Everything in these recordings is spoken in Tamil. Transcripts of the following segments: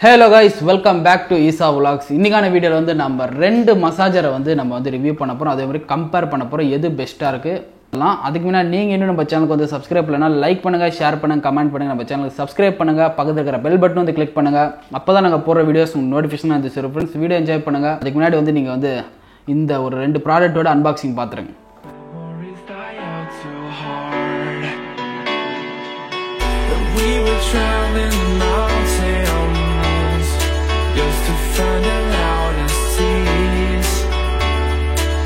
Hello guys, welcome back to Isa Vlogs. இன்னைக்கான வீடியோல வந்து நம்ம ரெண்டு மசாஜரை வந்து நம்ம வந்து ரிவ்யூ பண்ணப் போறோம். அதே மாதிரி கம்பேர் பண்ணப் போறோம் எது பெஸ்டா இருக்கு. அதுக்கு முன்னாடி நீங்க இன்னும் நம்ம சேனலுக்கு வந்து சப்ஸ்கிரைப் பண்ணலனா லைக் பண்ணுங்க, ஷேர் பண்ணுங்க, கமெண்ட் பண்ணுங்க. நம்ம சேனலுக்கு சப்ஸ்கிரைப் பண்ணுங்க, பக்கத்துல இருக்கிற பெல் பட்டன் வந்து கிளிக் பண்ணுங்க. அப்பதான் நாங்க போற வீடியோஸ் நோட்டிஃபிகேஷன் வந்து சேரும். फ्रेंड्स வீடியோ என்ஜாய் பண்ணுங்க. அதுக்கு முன்னாடி வந்து நீங்க வந்து இந்த ஒரு ரெண்டு ப்ராடக்ட்டோட அன்பாக்சிங் பாத்துருங்க. Just to find out how to cease.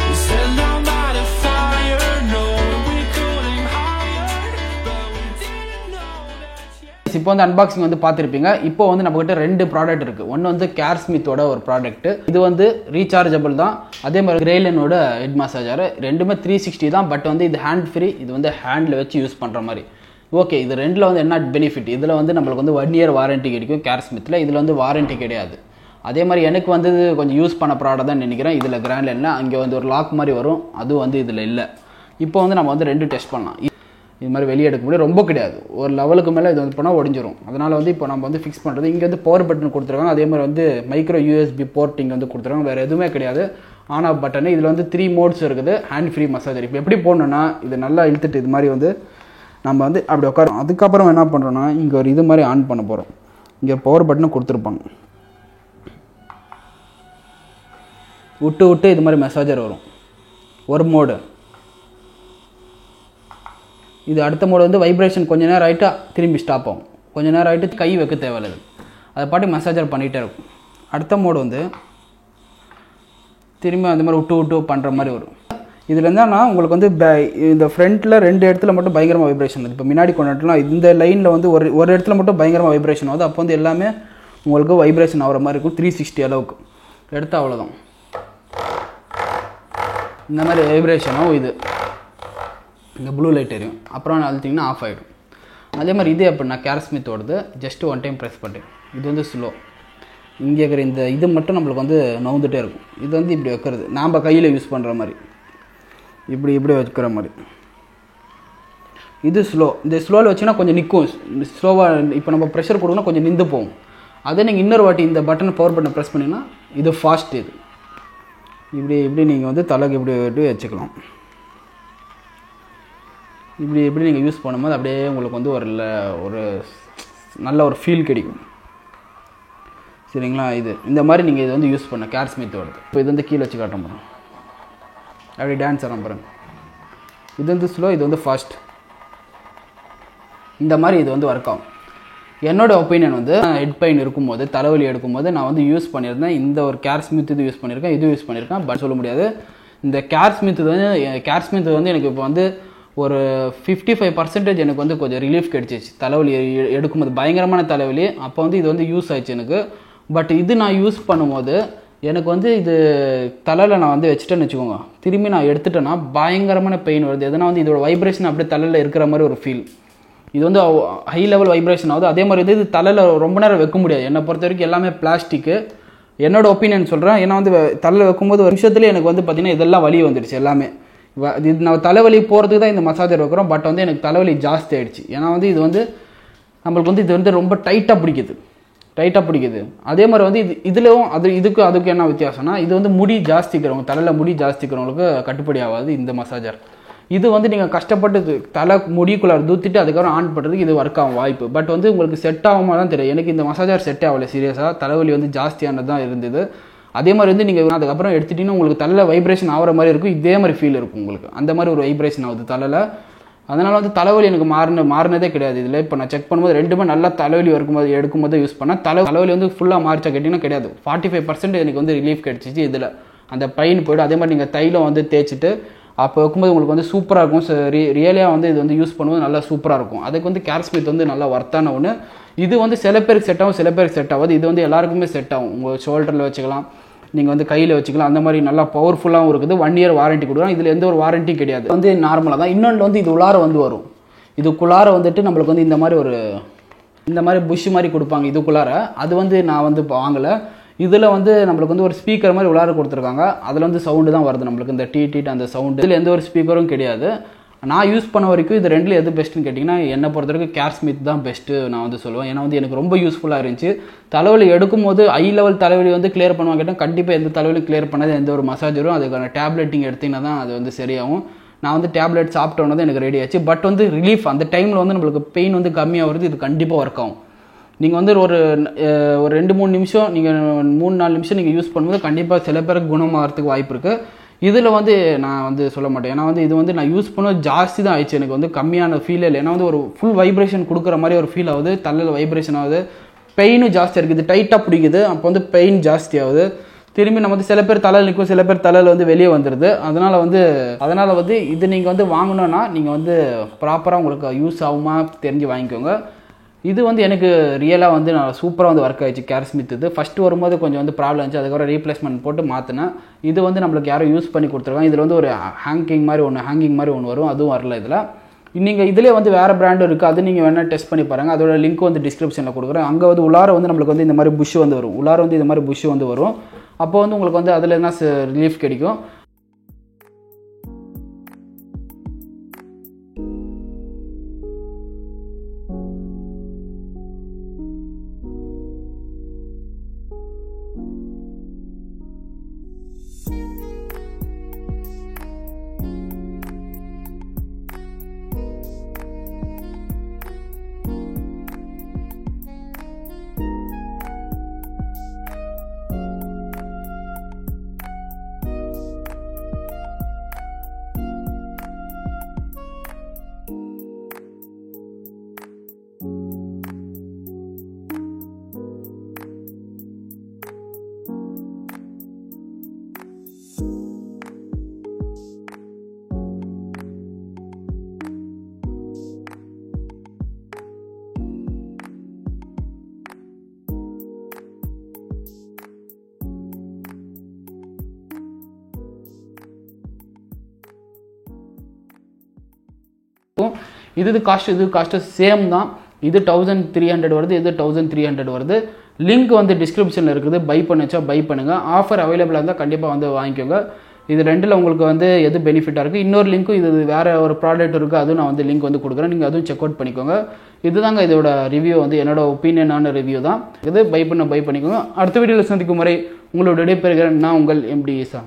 We set down by the fire, knowing we couldn't hide, but we didn't know that. இப்போ வந்து அன்பாக்சிங் வந்து பார்த்திருப்பீங்க. இப்போ வந்து நம்ம கிட்ட ரெண்டு ப்ராடக்ட் இருக்கு. ஒன்னு வந்து கேர்ஸ்மித்தோட ஒரு ப்ராடக்ட். இது வந்து ரீசார்ஜபிள் தான். அதே மாதிரி கிரெய்லனோட ஹெட் மசாஜர். ரெண்டுமே 360 தான். பட் வந்து இது ஹேண்ட் ஃப்ரீ. இது வந்து ஹேண்ட்ல வச்சு யூஸ் பண்ற மாதிரி. ஓகே, இது ரெண்டில் வந்து என்ன பெனிஃபிட்? இதில் வந்து நம்மளுக்கு வந்து 1 year வாரண்டி கிடைக்கும் கேர்ஸ்மித்தில். இதில் வந்து வாரண்டி கிடையாது. அதே மாதிரி எனக்கு வந்து கொஞ்சம் யூஸ் பண்ண ப்ராடக்ட் தான் நினைக்கிறேன். இதில் கிராண்ட் இல்லை, அங்கே வந்து ஒரு லாக் மாதிரி வரும், அதுவும் வந்து இதில் இல்லை. இப்போ வந்து நம்ம வந்து ரெண்டு டெஸ்ட் பண்ணலாம். இது மாதிரி வெளியே எடுக்க முடியாது, ரொம்ப கிடையாது, ஒரு லெவலுக்கு மேலே இது வந்து போனால் ஒடிஞ்சிரும். அதனால் வந்து இப்போ நம்ம வந்து ஃபிக்ஸ் பண்ணுறது இங்கே வந்து பவர் பட்டன் கொடுத்துருக்காங்க. அதே மாதிரி வந்து மைக்ரோ யூஎஸ்பி போர்ட் இங்கே வந்து கொடுத்துருக்காங்க. வேறு எதுவுமே கிடையாது. On off button. இதில் வந்து 3 மோட்ஸ் இருக்குது. Hand free massager. இப்போ எப்படி போடணுன்னா இது நல்லா இழுத்துட்டு இது மாதிரி வந்து நம்ம வந்து அப்படி உட்காரோம். அதுக்கப்புறம் என்ன பண்ணுறோன்னா இங்கே ஒரு இது மாதிரி ஆன் பண்ண போகிறோம். இங்கே பவர் பட்டனை கொடுத்துருப்பாங்க. விட்டு விட்டு இது மாதிரி மெசாஜர் வரும். ஒரு மோடு. இது அடுத்த மோடு வந்து வைப்ரேஷன் கொஞ்சம் நேரம் ஆகிட்டா திரும்பி ஸ்டாப் ஆகும். கொஞ்சம் நேரம் ஆகிட்டு கை வைக்க தேவையில்லை. அதை பாட்டி மெசாஜர் பண்ணிகிட்டே இருக்கும். அடுத்த மோடு வந்து திரும்பி அந்த மாதிரி விட்டு விட்டு பண்ணுற மாதிரி வரும். இதில் என்னன்னா உங்களுக்கு வந்து இந்த ஃப்ரண்ட்டில் 2 இடத்துல மட்டும் பயங்கரமாக வைப்ரேஷன் வருது. இப்போ முன்னாடி கொண்டாட்டலாம் இந்த லைனில் வந்து ஒரு இடத்துல மட்டும் பயங்கரமாக வைப்ரேஷன் ஆகுது. அப்போ வந்து எல்லாமே உங்களுக்கு வைப்ரேஷன் ஆகிற மாதிரி இருக்கும். 360 அளவுக்கு எடுத்தால் அவ்வளோதான். இந்த மாதிரி வைப்ரேஷனும் இது இந்த ப்ளூ லைட் எரியும். அப்புறம் அழுத்திங்கன்னா ஆஃப் ஆகிடும். அதே மாதிரி இது எப்படின்னா கேர்ஸ்மித்தோடது ஜஸ்ட்டு 1 time ப்ரெஸ் பண்ணுறேன். இது வந்து ஸ்லோ. இங்கே இருக்கிற இந்த இது மட்டும் நம்மளுக்கு வந்து நவுந்துகிட்டே இருக்கும். இது வந்து இப்படி வைக்கிறது நாம் கையில் யூஸ் பண்ணுற மாதிரி இப்படி இப்படி வைக்கிற மாதிரி. இது ஸ்லோ. இந்த ஸ்லோவில் வச்சிங்கன்னா கொஞ்சம் நிற்கும். ஸ்லோவாக இப்போ நம்ம ப்ரெஷர் கொடுக்கணும் கொஞ்சம் நின்று போகும். அதே நீங்கள் இன்னொரு வாட்டி இந்த பட்டனை பவர் பட்டனை ப்ரெஸ் பண்ணிங்கன்னா இது ஃபாஸ்ட். இது இப்படி இப்படி நீங்கள் வந்து தலைக்கு இப்படி இப்படி வச்சுக்கலாம். இப்படி எப்படி நீங்கள் யூஸ் பண்ணும்போது அப்படியே உங்களுக்கு வந்து ஒரு நல்ல ஒரு ஃபீல் கிடைக்கும். சரிங்களா? இது இந்த மாதிரி நீங்கள் இது வந்து யூஸ் பண்ண கேர்ஸ்மித்தோடது. இப்போ இது வந்து கீழே வச்சு காட்ட போகிறோம். அப்படி டான்ஸ் ஆட பாருங்க. இது வந்து ஸ்லோ, இது வந்து ஃபாஸ்ட். இந்த மாதிரி இது வந்து ஒர்க் ஆகும். என்னோடய ஒப்பீனியன் வந்து ஹெட் பெயின் இருக்கும்போது தலைவலி எடுக்கும்போது நான் வந்து யூஸ் பண்ணியிருந்தேன். இந்த ஒரு கேர்ஸ்மித் இது யூஸ் பண்ணியிருக்கேன், இது யூஸ் பண்ணியிருக்கேன். பட் சொல்ல முடியாது. இந்த கேர்ஸ்மித் வந்து எனக்கு இப்போ வந்து ஒரு 55% எனக்கு வந்து கொஞ்சம் ரிலீஃப் கிடைச்சிச்சு. தலைவலி எடுக்கும்போது பயங்கரமான தலைவலி. அப்போ வந்து இது வந்து யூஸ் ஆயிடுச்சு எனக்கு. பட் இது நான் யூஸ் பண்ணும்போது எனக்கு வந்து இது தலையில் நான் வந்து வச்சுட்டேன்னு வச்சுக்கோங்க, திரும்பி நான் எடுத்துட்டேன்னா பயங்கரமான பெயின் வருது. எதனா வந்து இதோட வைப்ரேஷன் அப்படியே தலையில் இருக்கிற மாதிரி ஒரு ஃபீல். இது வந்து ஹை லெவல் வைப்ரேஷன் ஆகுது. அதே மாதிரி வந்து இது தலையில் ரொம்ப நேரம் வைக்க முடியாது. என்னை பொறுத்த வரைக்கும் எல்லாமே பிளாஸ்டிக்கு. என்னோட ஒப்பீனியன் சொல்கிறேன். ஏன்னா வந்து தலையில் வைக்கும்போது ஒரு நிமிஷத்துலேயே எனக்கு வந்து பார்த்திங்கன்னா இதெல்லாம் வலி வந்துடுச்சு எல்லாமே. இது நான் தலைவலி போகிறதுக்கு தான் இந்த மசாஜர் வைக்கிறோம். பட் வந்து எனக்கு தலைவலி ஜாஸ்தி ஆகிடுச்சு. ஏன்னா வந்து இது வந்து நம்மளுக்கு வந்து இது வந்து ரொம்ப டைட்டாக பிடிக்குது. அதே மாதிரி வந்து இதுலேயும் அதுக்கு என்ன வித்தியாசம்னா இது வந்து முடி ஜாஸ்திக்கிறவங்க, தலையில் முடி ஜாஸ்திக்கிறவங்களுக்கு கட்டுப்படி ஆகாது இந்த மசாஜர். இது வந்து நீங்கள் கஷ்டப்பட்டு தலை முடிக்குள்ளார தூத்திட்டு அதுக்கப்புறம் ஆன் பண்ணுறதுக்கு இது ஒர்க் ஆகும் வாய்ப்பு. பட் வந்து உங்களுக்கு செட் ஆகுமா தான் தெரியும். எனக்கு இந்த மசாஜர் செட் ஆகலை சீரியஸாக. தலைவலி வந்து ஜாஸ்தியானது தான் இருந்தது. அதே மாதிரி வந்து நீங்கள் அதுக்கப்புறம் எடுத்துட்டிங்கன்னா உங்களுக்கு தலையில் வைப்ரேஷன் ஆகிற மாதிரி இருக்கும். இதே மாதிரி ஃபீல் இருக்கும் உங்களுக்கு. அந்த மாதிரி ஒரு வைப்ரேஷன் ஆகுது தலையில். அதனால் வந்து தலைவலி எனக்கு மாறினதே கிடையாது. இதில் இப்போ நான் செக் பண்ணும்போது ரெண்டுமே நல்லா தலைவலி எடுக்கும்போது யூஸ் பண்ணேன். தலைவலி வந்து ஃபுல்லாக மாறிச்சா கேட்டிங்கன்னா கிடையாது. 45% எனக்கு வந்து ரிலீஃப் கிடைச்சிச்சு. இதில் அந்த பெயின் போய்டும். அதே மாதிரி நீங்கள் தைலம் வந்து தேய்ச்சிட்டு அப்போ வைக்கும்போது உங்களுக்கு வந்து சூப்பராக இருக்கும். ரியலியாக வந்து இது வந்து யூஸ் பண்ணும்போது நல்லா சூப்பராக இருக்கும். அதுக்கு வந்து கேர்ஸ்மித் வந்து நல்லா ஒர்த்தான ஒன்று. இது வந்து சில பேருக்கு செட் ஆகும், சில பேருக்கு செட் ஆகாது. இது வந்து எல்லாருக்குமே செட் ஆகும். உங்கள் ஷோல்டரில் வச்சுக்கலாம், நீங்கள் வந்து கையில் வச்சுக்கலாம். அந்த மாதிரி நல்லா பவர்ஃபுல்லாகவும் இருக்குது. 1 year வாரண்டி கொடுக்குறோம். இதில் எந்த ஒரு வாரண்ட்டியும் கிடையாது. வந்து நார்மலாக தான். இன்னொன்று வந்து இது உள்ளார வந்து வரும். இதுக்குள்ளார வந்துட்டு நம்மளுக்கு வந்து இந்த மாதிரி புஷ் மாதிரி கொடுப்பாங்க இதுக்குள்ளார. அது வந்து நான் வந்து வாங்கலை. இதில் வந்து நம்மளுக்கு வந்து ஒரு ஸ்பீக்கர் மாதிரி உள்ளார கொடுத்துருக்காங்க. அதில் வந்து சவுண்டு தான் வருது நம்மளுக்கு. இந்த டீட் அந்த சவுண்டு. இதில் எந்த ஒரு ஸ்பீக்கரும் கிடையாது. நான் யூஸ் பண்ண வரைக்கும் இது ரெண்டில் எது பெஸ்ட்டுன்னு கேட்டிங்கன்னா என்னை பொறுத்த வரைக்கும் கேர் ஸ்மித் தான் பெஸ்ட்டு நான் வந்து சொல்லுவேன். ஏன்னா வந்து எனக்கு ரொம்ப யூஸ்ஃபுல்லாக இருந்துச்சு. தலைவலி எடுக்கும்போது ஹை லெவல் தலைவலி வந்து கிளியர் பண்ணுவாங்க கேட்டால் கண்டிப்பாக எந்த தலைவலியும் கிளியர் பண்ணாது. எந்த ஒரு மசாஜரும் அதுக்கான டேப்லெட்டிங் எடுத்திங்கன்னா தான் அது வந்து சரியாகும். நான் வந்து டேப்லெட் சாப்பிட்டோன்னு தான் எனக்கு ரெடி ஆச்சு. பட் வந்து ரிலீஃப் அந்த டைமில் வந்து நம்மளுக்கு பெயின் வந்து கம்மியாக வருது. இது கண்டிப்பாக ஒர்க் ஆகும். நீங்கள் வந்து ஒரு 2-3 நிமிஷம் நீங்கள் 3-4 நிமிஷம் நீங்கள் யூஸ் பண்ணும்போது கண்டிப்பாக சில பேருக்கு குணமாகறதுக்கு வாய்ப்பு இருக்குது. இதில் வந்து நான் வந்து சொல்ல மாட்டேன். ஏன்னா வந்து இது வந்து நான் யூஸ் பண்ண ஜாஸ்தி தான் ஆயிடுச்சு. எனக்கு வந்து கம்மியான ஃபீலே இல்லை. ஏன்னா வந்து ஒரு ஃபுல் வைப்ரேஷன் கொடுக்குற மாதிரி ஒரு ஃபீல் ஆகுது. தலையில் வைப்ரேஷன் ஆகுது. பெயினும் ஜாஸ்தியாக இருக்குது. இது டைட்டாக பிடிக்குது. அப்போ வந்து பெயின் ஜாஸ்தி ஆகுது. திரும்பி நம்ம வந்து சில பேர் தலையில் நிற்கும், சில பேர் தலையில் வந்து வெளியே வந்துடுது. அதனால் வந்து இது நீங்கள் வந்து வாங்கணுன்னா நீங்கள் வந்து ப்ராப்பராக உங்களுக்கு யூஸ் ஆகுமா தெரிஞ்சு வாங்கிக்கோங்க. இது வந்து எனக்கு ரியலாக வந்து நான் சூப்பராக வந்து ஒர்க் ஆகிடுச்சு கேர் ஸ்மித். இது ஃபஸ்ட்டு வரும்போது கொஞ்சம் வந்து ப்ராப்ளம் இருந்துச்சு. அதுக்கப்புறம் ரீப்ளேஸ்மெண்ட் போட்டு மாற்றினேன். இது வந்து நம்மளுக்கு யாரும் யூஸ் பண்ணி கொடுத்துருக்காங்க. இதில் வந்து ஒரு ஹேங்கிங் மாதிரி ஒன்று வரும். அதுவும் வரல இதில். நீங்கள் இதிலே வந்து வேறு பிராண்டும் இருக்குது. அது நீங்கள் வேணால் டெஸ்ட் பண்ணி பாருங்கள். அதோட லிங்க் வந்து டிஸ்கிரிப்ஷனில் கொடுக்குறேன். அங்கே வந்து உள்ளார வந்து நம்மளுக்கு வந்து இந்த மாதிரி புஷ் வந்து வரும். உள்ளார வந்து இந்த மாதிரி புஷ் வந்து வரும். அப்போ வந்து உங்களுக்கு வந்து அதில் என்ன ரிலீஃப் கிடைக்கும். இது காஸ்ட் சேம் தான். இது 1300 வருது, இது 1300 வருது. லிங்க் வந்து டிஸ்கிரிப்ஷனில் இருக்குது. பை பண்ணுங்கள். ஆஃபர் அவைலபிளாக இருந்தால் கண்டிப்பாக வந்து வாங்கிக்கோங்க. இது ரெண்டில் உங்களுக்கு வந்து எது பெனிஃபிட்டாக இருக்குது. இன்னொரு லிங்க்கும் இது வேறு ஒரு ப்ராடக்ட் இருக்குது. அதுவும் நான் வந்து லிங்க் வந்து கொடுக்குறேன். நீங்கள் அதுவும் செக் அவுட் பண்ணிக்கோங்க. இதுதாங்க இதோட ரிவ்யூ வந்து என்னோட ஒப்பீனியனான ரிவ்யூ தான் இது. பை பண்ணிக்கோங்க. அடுத்த வீடியோவில் சந்திக்கும் முறை உங்களோட விடைபெறுகிறேன். நான் உங்கள் MD ஈசா.